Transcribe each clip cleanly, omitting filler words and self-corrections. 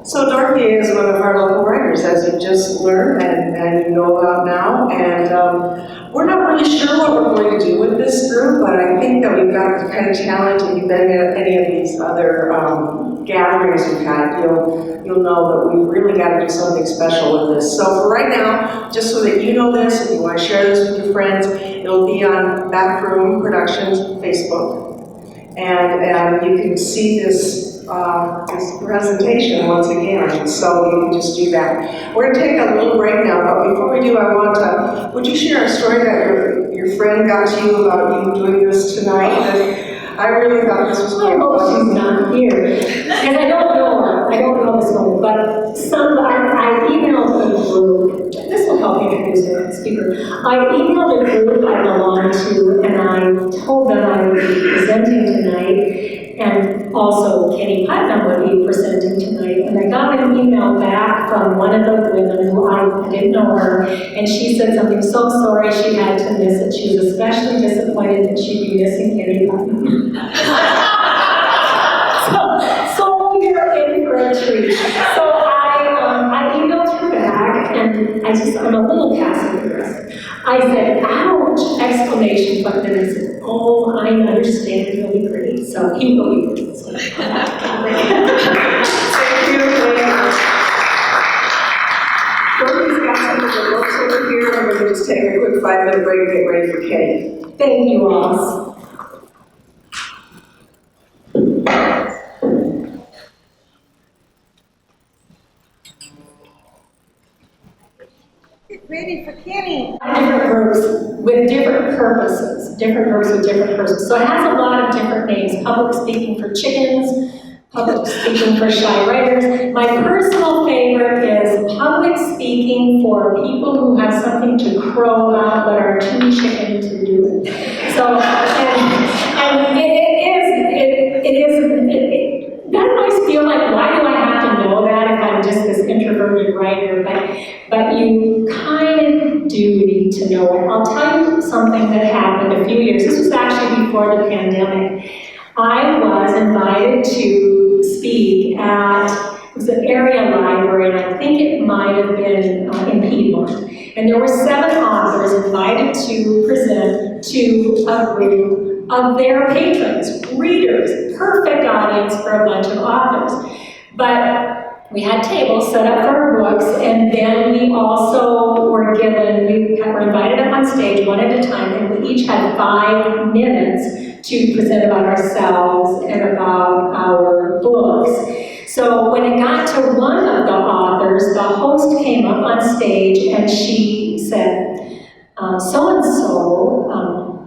So Dorothy is one of our local writers, as you just learned and you know about now. And we're not really sure what we're going to do with this group, but I think that we've got the kind of talent, and you've been at any of these other gatherings we've had, you'll know that we've really got to do something special with this. So for right now, just so that you know this, if you want to share this with your friends, it'll be on Backroom Productions Facebook. And you can see this presentation once again, so you can just do that. We're going to take a little break now, but before we do, I want to, would you share a story that your friend got to you about you doing this tonight? I really thought this was great. Oh, she's not here. And I don't know her. I don't know this woman, but I emailed a group. This will help me introduce her speaker. I emailed a group I belong to, and I told them I would be presenting tonight. And also, Katie Putnam would be presenting tonight. And I got an email back from one of the women who I didn't know her, and she said something so sorry she had to miss it. She was especially disappointed that she'd be missing Katie Putnam. so you're in for a treat. So I emailed her back, and I'm a little passive aggressive. I said, ouch, exclamation point, and I said, oh, I understand, it'll be great. So he will be great. So, Thank you very much. Dorothy's got some of the books over here, and we're going to just take a quick 5-minute break to get ready for Katie. Thank you all. Get ready for Kenny. Different groups with different purposes, different groups with different purposes. So it has a lot of different names. Public speaking for chickens, public speaking for shy writers. My personal favorite is public speaking for people who have something to crow about but are too chicken to do it. So, and that always feel like, why do I have to know that if I'm just this introverted writer? But you kind of do need to know it. I'll tell you something that happened a few years. This was actually before the pandemic. I was invited to speak it was an area library, and I think it might have been in Piedmont. And there were 7 authors invited to present to a group of their patrons, readers, perfect audience for a bunch of authors. But we had tables set up for our books, and then we also were invited up on stage one at a time, and we each had 5 minutes to present about ourselves and about our books. So when it got to one of the authors, the host came up on stage and she said, so-and-so,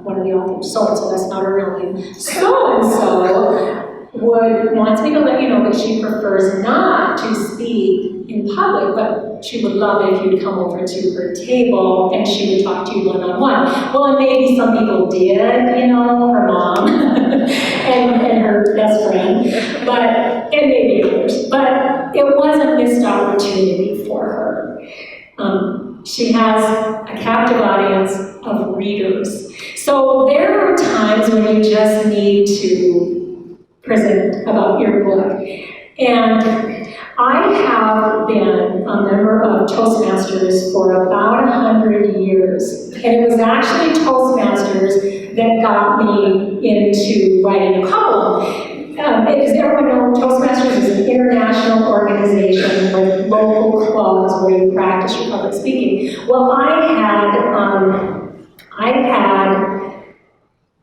one of the authors, so-and-so, that's not her real name, so-and-so wants me to let you know that she prefers not to speak in public, but she would love it if you'd come over to her table and she would talk to you one-on-one. Well, and maybe some people did, her mom and her best friend, and maybe others, but it was a missed opportunity for her. She has a captive audience of readers. So there are times when you just need to present about your book. And I have been a member of Toastmasters for about 100 years. And it was actually Toastmasters that got me into writing a column. As everyone knows, Toastmasters is an international organization with local clubs where you practice your public speaking. Well, I had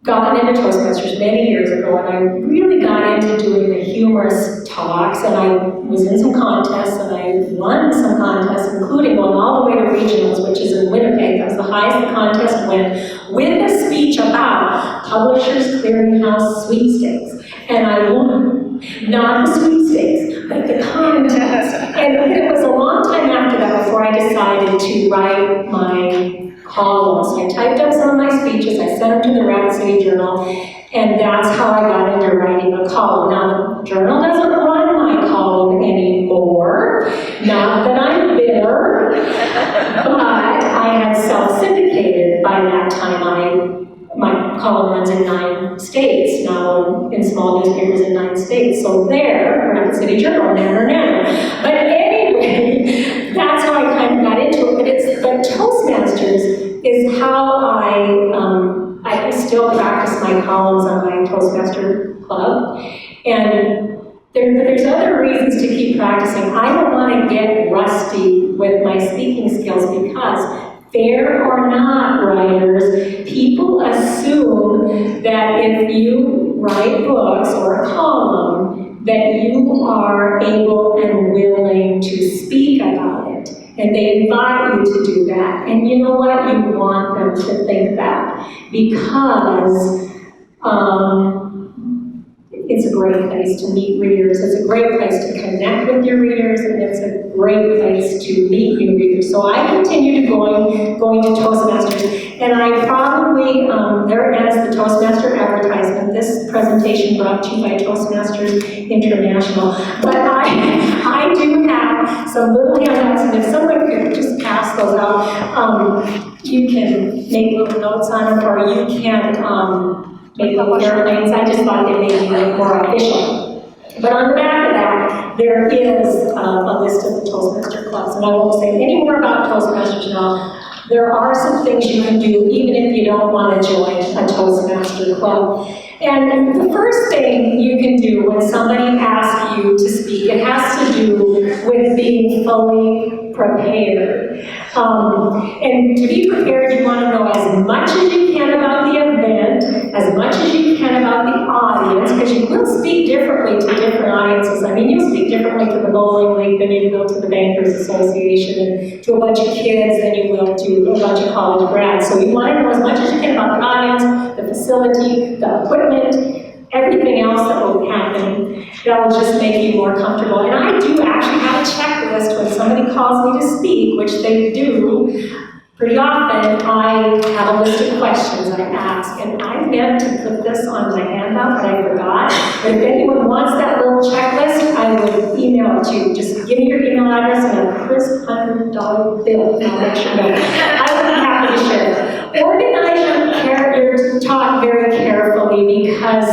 gotten into Toastmasters many years ago, and I really got into doing the humorous talks, and I was in some contests, and I won some contests, including going all the way to regionals, which is in Winnipeg. That was the highest the contest went, with a speech about Publishers Clearinghouse sweepstakes. And I won, not the sweepstakes, but the contest. And it was a long time after that before I decided to write my columns. I typed up some of my speeches, I sent them to the Rapid City Journal, and that's how I got into writing a column. Now, the Journal doesn't run my column anymore, not that I'm bitter, but I had self-syndicated by that time. My column runs in 9 states, now in small newspapers in 9 states. So there, Rapid City Journal, nanner. But columns on my Toastmaster Club. And there's other reasons to keep practicing. I don't want to get rusty with my speaking skills because, fair or not, writers, people assume that if you write books or a column, that you are able and willing to speak about it. And they invite you to do that. And you know what? You want them to think that because it's a great place to meet readers. It's a great place to connect with your readers, and it's a great place to meet new readers. So I continue to going to Toastmasters, and I probably, there ends the Toastmaster advertisement. This presentation brought to you by Toastmasters International. But I do have some little handouts, and if someone could just pass those out, you can make little notes on them, or you can make little airplanes. I just thought they made me more official. But on the back of that, there is a list of the Toastmaster clubs, and I won't say any more about Toastmasters now. There are some things you can do even if you don't want to join a Toastmaster club. And the first thing you can do when somebody asks you to speak, it has to do with being fully prepared. And to be prepared, you want to know as much as you can about the event, as much as you can about the audience, because you will speak differently to different audiences. I mean, you'll speak differently to the bowling league than you will to the Bankers Association, and to a bunch of kids than you will to a bunch of college grads. So you want to know as much as you can about the audience, the facility, the equipment, everything else that will be happening. That will just make you more comfortable. And I do actually have a checklist when somebody calls me to speak, which they do pretty often. I have a list of questions I ask, and I meant to put this on my handout, but I forgot. But if anyone wants that little checklist, I would email it to you. Just give me your email address and a crisp $100 bill, and I'll let you know. I would be happy to share it. Organize your talk very carefully, because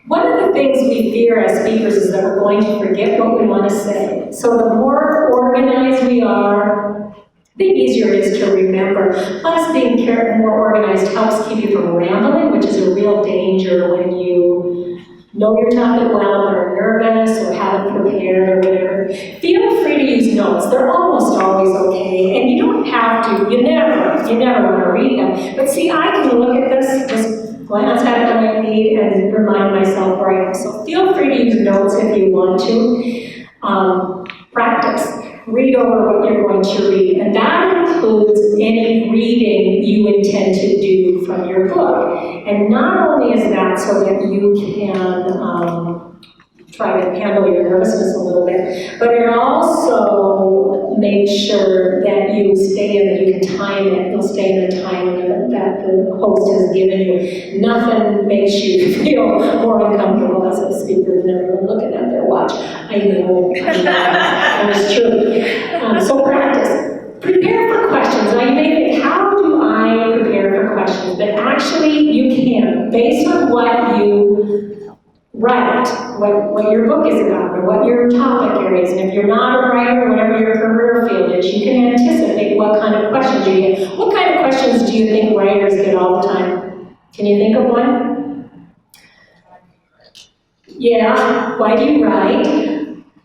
one of the things we fear as speakers is that we're going to forget what we want to say. So the more organized we are, the easier it is to remember. Plus, being more organized helps keep you from rambling, which is a real danger when you know your topic well, but are nervous or haven't prepared or whatever. Feel free to use notes. They're almost always okay, and you don't have to. You never want to read them. But see, I can look at this, just glance at it when I need, and remind myself where I am. So feel free to use notes if you want to. Practice. Read over what you're going to read, and that includes any reading you intend to do from your book. And not only is that so that you can try to handle your nervousness a little bit, but it also makes sure that you stay in, that you can time it, you'll stay in the time limit that the host has given you. Nothing makes you feel more uncomfortable as a speaker than everyone looking at their watch. I know, that is true. So practice. Prepare for questions. Now you may think, how do I prepare for questions? But actually you can, based on what you write, what your book is about, or what your topic area is. And if you're not a writer, whatever your career field is, you can anticipate what kind of questions you get. What kind of questions do you think writers get all the time? Can you think of one? Yeah, why do you write?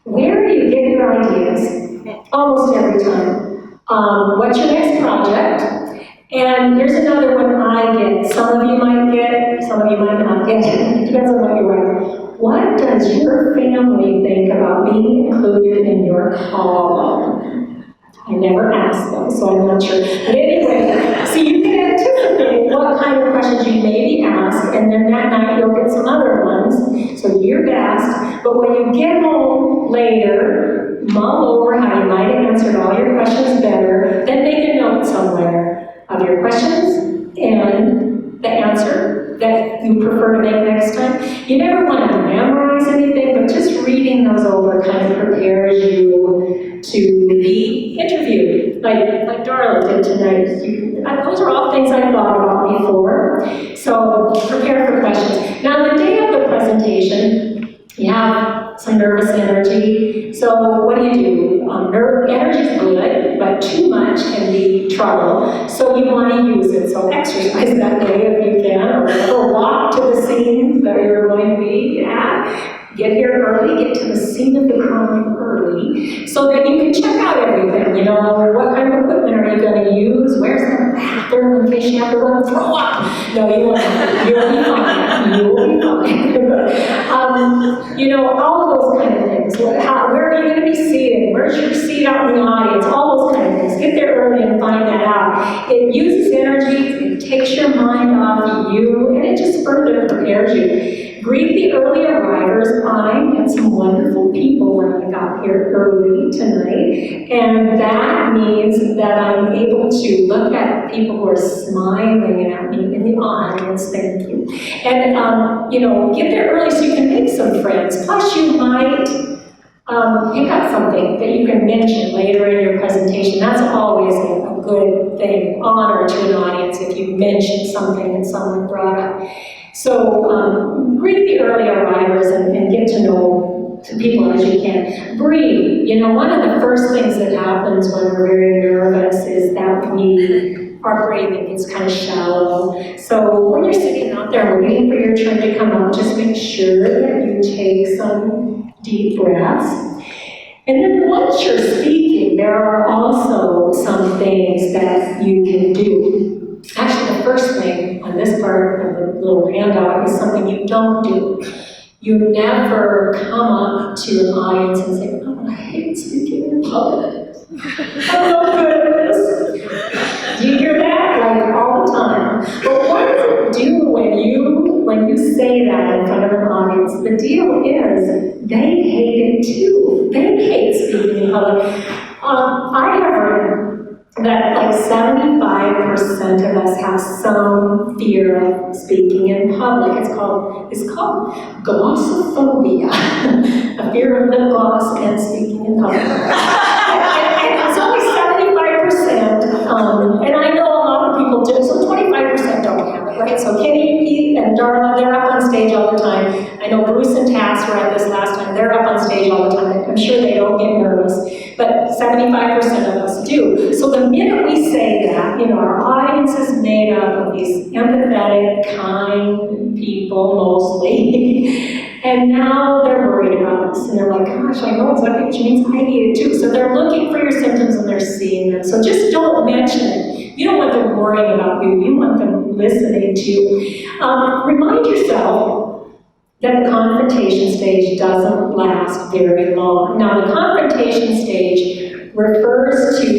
Where do you get your ideas? Almost every time. What's your next project? And here's another one I get. Some of you might get, some of you might not get. It depends on what you write. What does your family think about being included in your column? I never asked them, so I'm not sure. But anyway, so you can anticipate what kind of questions you may be asked, and then that night you'll get some other ones. So do your best, but when you get home later, mull over how you might have answered all your questions better, then make a note somewhere of your questions and the answer that you prefer to make next time. You never want to memorize anything, but just reading those over kind of prepares you to be interviewed, like Darla did tonight. Those are all things I thought about before. So prepare for questions. Now, the day of the presentation, you have some nervous energy, So what do? Energy is good, but too much can be trouble. So you want to use it. So exercise that day if you can, or walk to the scene that you're going to be at. Get here early, get to the scene of the crime early, so that you can check out everything. You know, what kind of equipment are you going to use? Where's the bathroom in case you have to run and throw up? No, you won't. You'll be fine. You will be fine. You know, all of those kind of things. Where are you going to be seated? Where's your seat out in the audience? All those kind of things. Get there early and find that out. It uses energy, it takes your mind off you, and it just further prepares you. Greet the early arrivers. I met some wonderful people when I got here early tonight, and that means that I'm able to look at people who are smiling at me in the audience. Thank you. And, you know, get there early so you can make some friends. Plus, you might pick up something that you can mention later in your presentation. That's always a good thing, honor to an audience if you mention something that someone brought up. So greet the early arrivers and get to know people as you can. Breathe. You know, one of the first things that happens when we're very nervous is that our breathing is kind of shallow. So when you're sitting out there waiting for your turn to come up, just make sure that you take some deep breaths. And then once you're speaking, there are also some things that you can do. Actually, the first thing on this part of the little handout is something you don't do. You never come up to an audience and say, oh, I hate speaking in public. I'm not good at this. Do you hear that? Like all the time. But what does it do when you say that in front of an audience? The deal is they hate it too. They hate speaking in public. I have heard that like 75% of us have some fear of speaking in public. It's called glossophobia, a fear of lip gloss and speaking in public. and it's only 75%, and I know a lot of people do, so 25% don't have it, right? So Kenny, Pete, and Darla, they're up on stage all the time. I know Bruce and Tass were at this last time. They're up on stage all the time. I'm sure they don't get nervous, but 75% of us do. So the minute we say that, you know, our audience is made up of these empathetic, kind people mostly, and now they're worried about us. And they're like, gosh, I know exactly what you mean. I need it too. So they're looking for your symptoms and they're seeing them. So just don't mention it. You don't want them worrying about you. You want them listening to you. Remind yourself that the confrontation stage doesn't last very long. Now, the confrontation stage refers to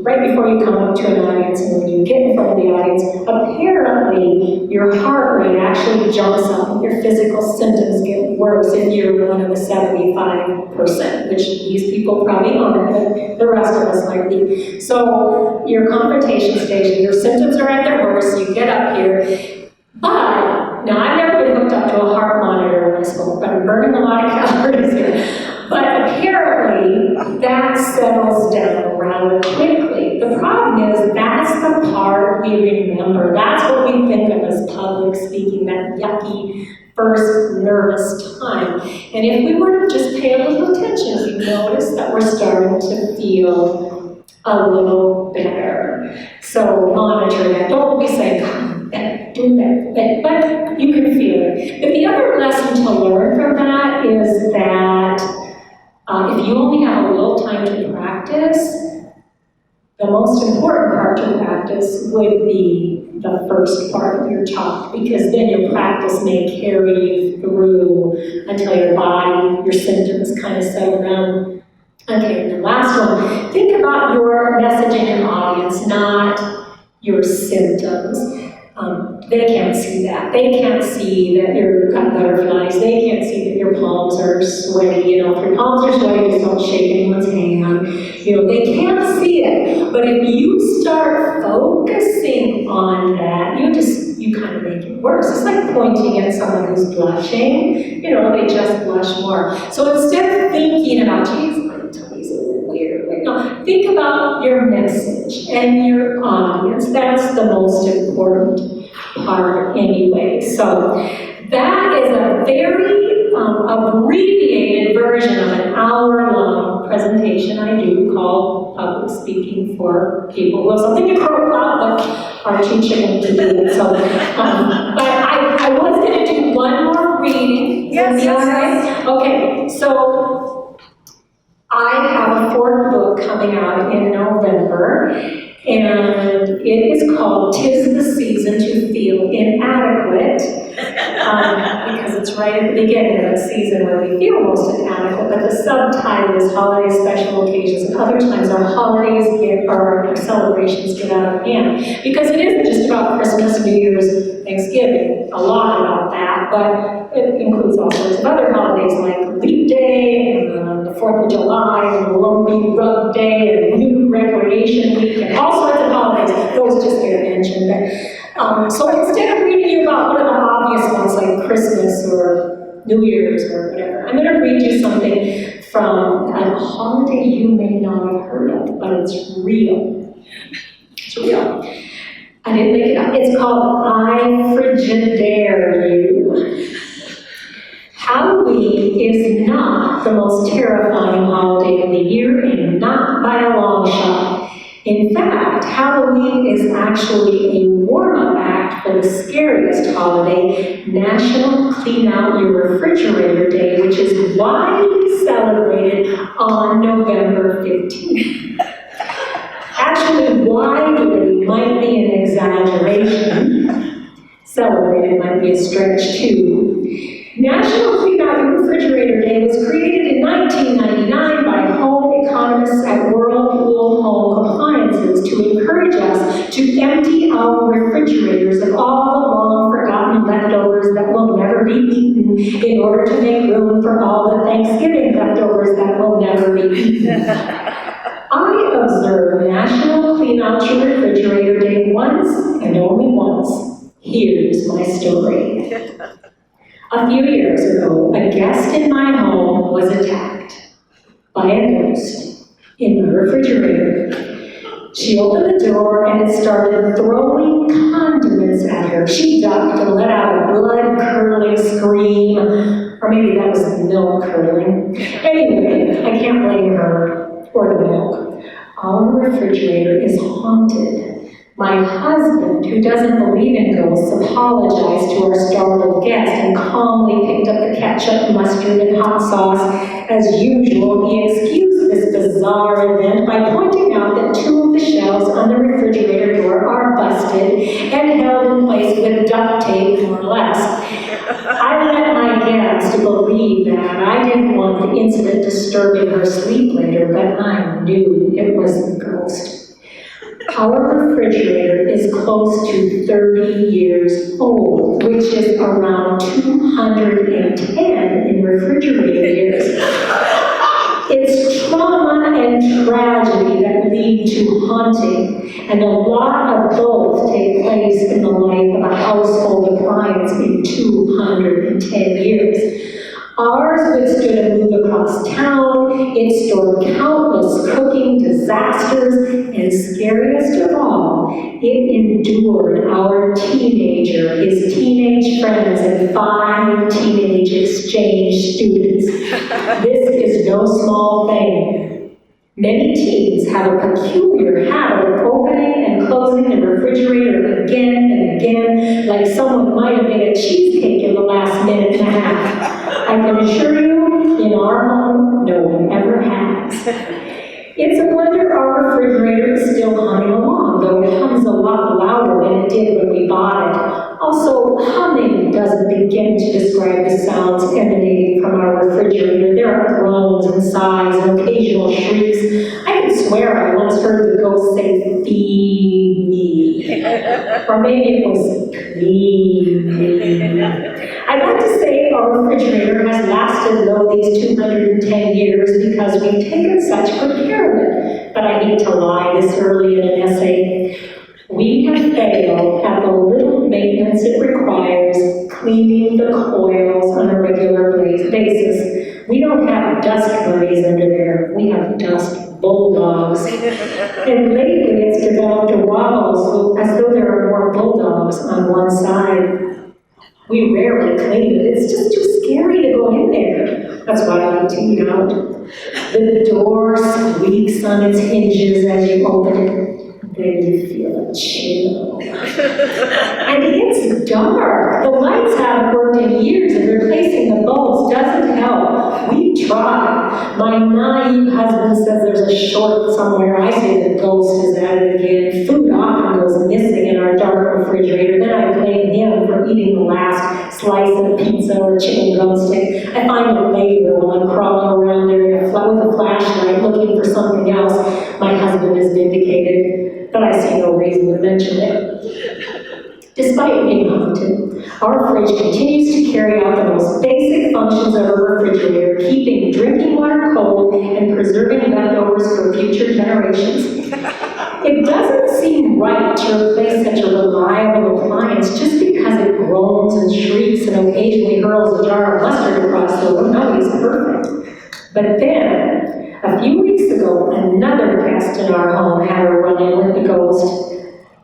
right before you come up to an audience and when you get in front of the audience, apparently your heart rate actually jumps up, your physical symptoms get worse if you're one of the 75%, which these people probably aren't, but the rest of us might be. So your confrontation stage, your symptoms are at their worst, you get up here, but now I've never been hooked up to a heart monitor when I smoke, but I'm burning a lot of calories here. But apparently, that settles down rather quickly. The problem is that's the part we remember. That's what we think of as public speaking, that yucky first nervous time. And if we were to just pay a little attention, we'd notice that we're starting to feel a little better. So monitor that. Don't be saying, do that. But you can feel it. But the other lesson to learn from that is that if you only have a little time to practice, the most important part to practice would be the first part of your talk, because then your practice may carry you through until your body, your symptoms kind of settle down. Okay, and the last one, think about your message in your audience, not your symptoms. They can't see that. They can't see that you've got butterflies. They can't see that your palms are sweaty. You know, if your palms are sweaty, just don't shake anyone's hand. You know, they can't see it. But if you start focusing on that, you kind of make it worse. It's like pointing at someone who's blushing. You know, they just blush more. So instead of thinking about, geez, my tummy's a little weird. No, think about your message and your audience. That's the most important. part anyway. So that is a very abbreviated version of an hour-long presentation I do called Public Speaking for People who have something to crow about, but are too chicken to do it. So, but I was going to do one more reading. Yes, yes. Okay, so I have a fourth book coming out in November, and it is called "'Tis the Season to Feel Inadequate," because it's right at the beginning of the season where we feel most inadequate, but the subtitle is Holidays, Special Occasions, and other times our holidays or our celebrations get out of hand. Because it isn't just about Christmas, New Year's, Thanksgiving, a lot about that, but it includes all sorts of other holidays like Leap Day, and the 4th of July, and the Lumpy Rug Day, and New Recreation Week, and all sorts of holidays. Those just get mentioned. But, so instead of reading you about one of the obvious ones like Christmas or New Year's or whatever, I'm going to read you something from a holiday you may not have heard of, but it's real. It's real. I didn't make it up. It's called I Frigidare You. Halloween is not the most terrifying holiday of the year, and not by a long shot. In fact, Halloween is actually a warm-up act for the scariest holiday, National Clean Out Your Refrigerator Day, which is widely celebrated on November 15th. Actually, widely might be an exaggeration. Celebrated might be a stretch too. National Clean Out Your Refrigerator Day was created in 1999 by home economists at Whirlpool Home Appliances to encourage us to empty our refrigerators of all the long-forgotten leftovers that will never be eaten in order to make room for all the Thanksgiving leftovers that will never be eaten. I observed National Clean Out Your Refrigerator Day once and only once. Here's my story. A few years ago, a guest in my home was attacked by a ghost in the refrigerator. She opened the door and it started throwing condiments at her. She ducked and let out a blood-curdling scream, or maybe that was milk-curdling. Anyway, I can't blame her or the milk. Our refrigerator is haunted. My husband, who doesn't believe in ghosts, apologized to our startled guest and calmly picked up the ketchup, mustard, and hot sauce. As usual, he excused this bizarre event by pointing out that 2 of the shelves on the refrigerator door are busted and held in place with duct tape, more or less. I let my guest believe that. I didn't want the incident disturbing her sleep later, but I knew it was the ghost. Our refrigerator is close to 30 years old, which is around 210 in refrigerator years. It's trauma and tragedy that lead to haunting, and a lot of both take place in the life of a household appliance in 210 years. Ours withstood a move across town. It stored countless cooking disasters, and scariest of all, it endured our teenager, his teenage friends, and 5 teenage exchange students. This is no small thing. Many teens have a peculiar habit of opening and closing the refrigerator again and again, like someone might have made a cheesecake in the last minute and a half. I can assure you, in our home, no one ever has. It's a wonder our refrigerator is still humming along, though it hums a lot louder than it did when we bought it. Also, humming doesn't begin to describe the sounds emanating from our refrigerator. There are groans and sighs and occasional shrieks. I can swear I once heard the ghost say, "Feed me." Or maybe it was, "Clean me." I'd like to say our refrigerator has lasted though these 210 years because we've taken such good care of it. But I hate to lie this early in an essay. We have failed at the little maintenance it requires cleaning the coils on a regular basis. We don't have dust bunnies under there. We have dust bulldogs. And lately it's developed a wobble, as though there are more bulldogs on one side. We rarely clean it, it's just too scary to go in there. That's why I like to eat out. The door squeaks on its hinges as you open it. Then you feel a chill. And it's dark. The lights haven't worked in years, and replacing the bulbs doesn't help. We tried. My naive husband says there's a short somewhere. I say the ghost is at it again. Food often goes missing in our dark refrigerator. Then I blame him for eating the last slice of pizza or chicken drumstick. I find it later while I'm crawling around there with a flashlight looking for something else. My husband is vindicated, but I see no reason to mention it. Despite being haunted, our fridge continues to carry out the most basic functions of a refrigerator, keeping drinking water cold and preserving leftovers for future generations. It doesn't seem right to replace such a reliable appliance just because it groans and shrieks and occasionally hurls a jar of mustard across the room. No, it's perfect. But then, a few weeks ago, another guest in our home had a run-in with the ghost.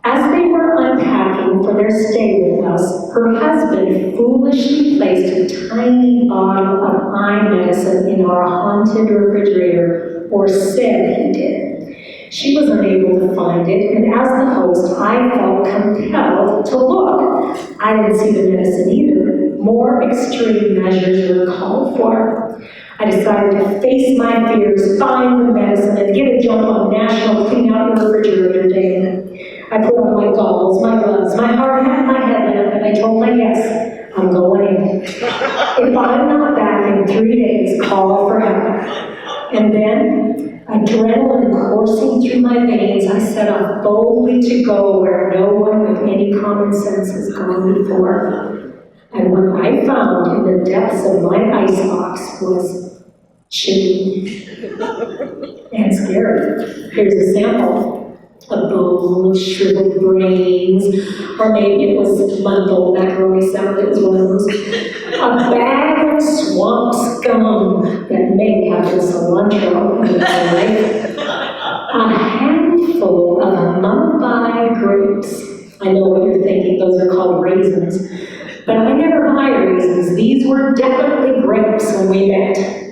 As they were unpacking for their stay with us, her husband foolishly placed a tiny bottle of eye medicine in our haunted refrigerator, or said he did. She was unable to find it, and as the host, I felt compelled to look. I didn't see the medicine either. More extreme measures were called for. I decided to face my fears, find the medicine, and get a jump on National Clean Out Your Refrigerator Day. I put on my goggles, my gloves, my hard hat, my headlamp, and I told my guests, I'm going in. If I'm not back in 3 days, call for help. And then, adrenaline coursing through my veins, I set off boldly to go where no one with any common sense has gone before. And what I found in the depths of my icebox was chilly and scary. Here's a sample. A bowl of shriveled brains, or maybe it was mud-bowl macaroni salad, it was one of those. A bag of swamp scum that may have been cilantro in my life. A handful of mummified grapes. I know what you're thinking, those are called raisins. But I never buy raisins. These were definitely grapes when we met.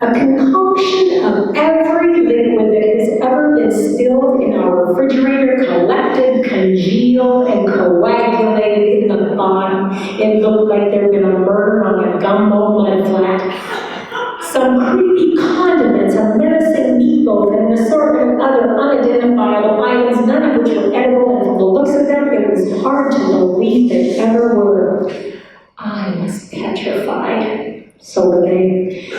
A concoction of every liquid that has ever been spilled in our refrigerator, collected, congealed, and coagulated in the bottom. It looked like there had been a murder on a gumbo mud flat. Some creepy condiments, a menacing meatloaf, and an assortment of other unidentifiable items, none of which were edible, and from the looks of them, it was hard to believe they ever were. I was petrified. So were they.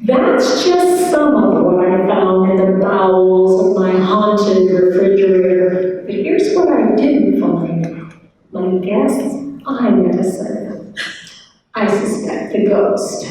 That's just some of what I found in the bowels of my haunted refrigerator. But here's what I didn't find. My guest's eye medicine. I suspect the ghost.